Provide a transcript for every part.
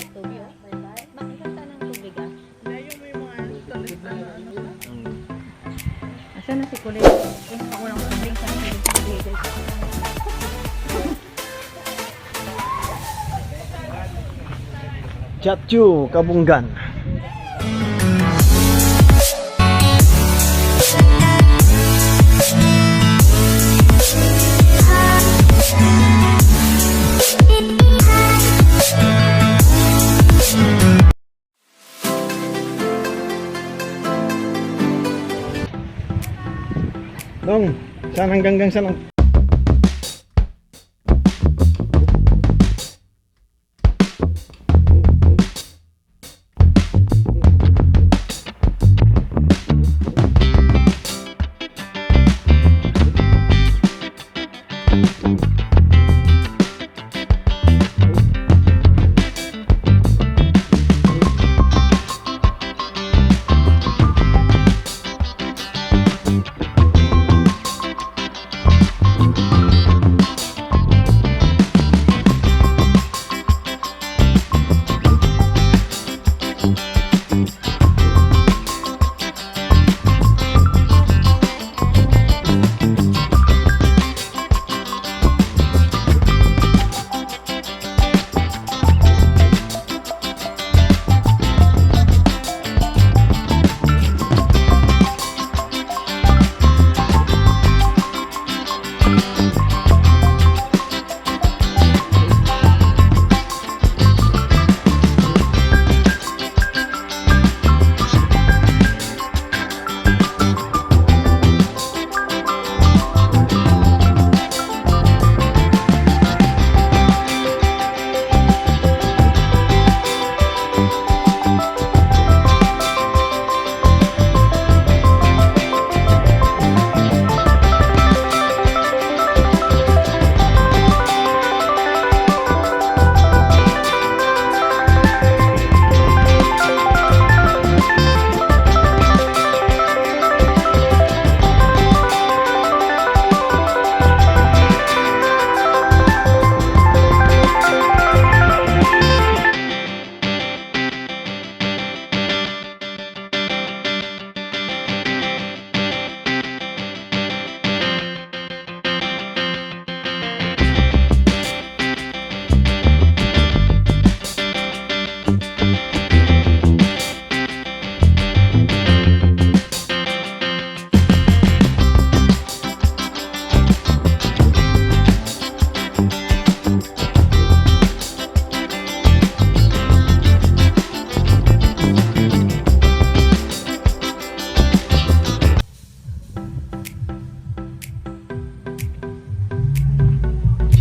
Tubig, oh. Bye-bye. Bakit kanta ng tubig, ah? Layo mo yung mga talit na ano na. Asan na si Kulay? Eh, ako lang tubig sa tubig. Chatchu, Kabunggan. Dong, saan hanggang saan ang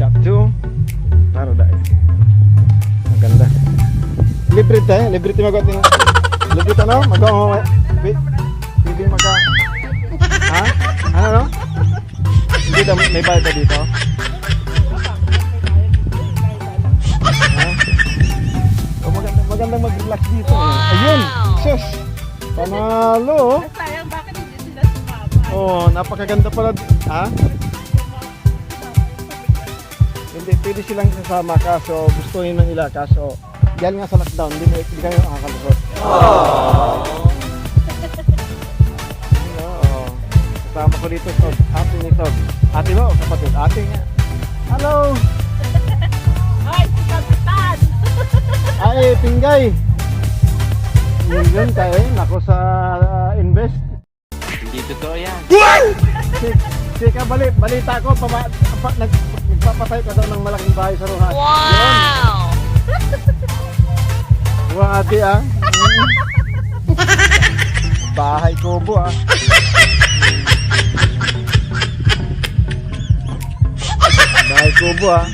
Chatchu Paradise. Maganda. Libre tayo, libre tayo mag-ating. Libre tayo, no? Mag-ating. Pwede magka... Ha? Ano, no? Hindi daw, may bayad ka dito? Ha? Oh, magandang mag-relax dito. Ayun! Sus! Panalo! Sayang, bakit hindi sila sumama? Oh, napakaganda pala. Ha? Hindi, pwede silang sasama kaso gustuhin man nila kaso dahil nga sa lockdown, hindi kayo nakakalusot. Oo. Kasama ko dito sa ate ni Sob. Ate mo o kapatid? Ate nga. Hello! Ay, si Kapitan! Ay, Pinggay! Yun tayo, nako sa invest. Hindi totoo yan. Sika, balita ko, nagpapatayo ka daw ng malaking bahay sa Rojas. Wow! Wati ah. Bahay kubo ah. Bahay kubo ah.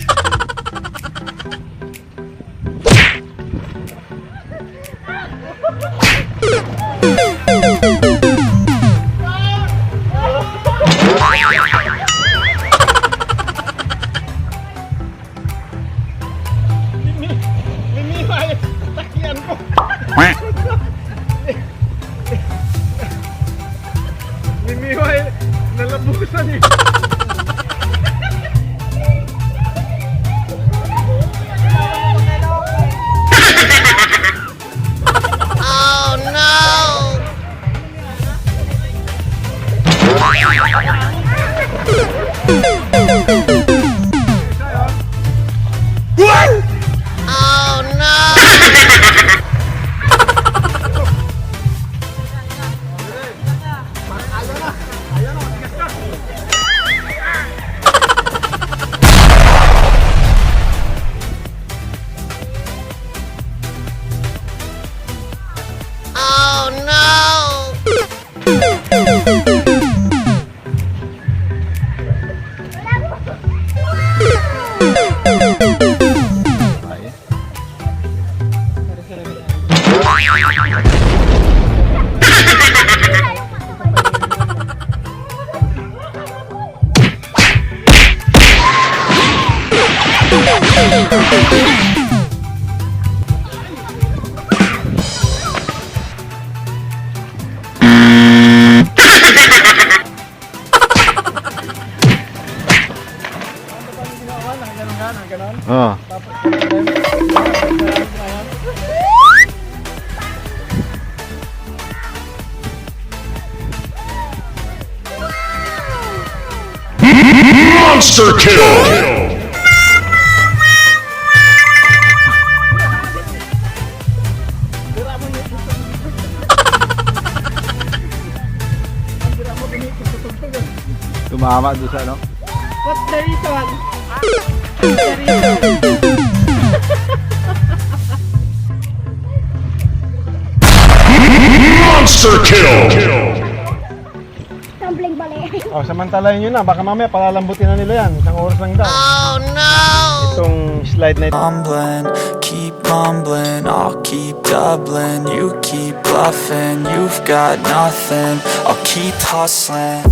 Mimiway, nalabusan eh. Oh. Monster kill! Tumama doon sa ano? What's the reason? The reason. Monster kill! Tumbling bali. Oh, samantalahin nyo na. Baka mamaya palalambutin na nila yan. Isang oras lang daw. Oh no! Itong slide na ito. Keep mumbling, I'll keep doubling. You keep bluffing, you've got nothing. I'll keep hustling.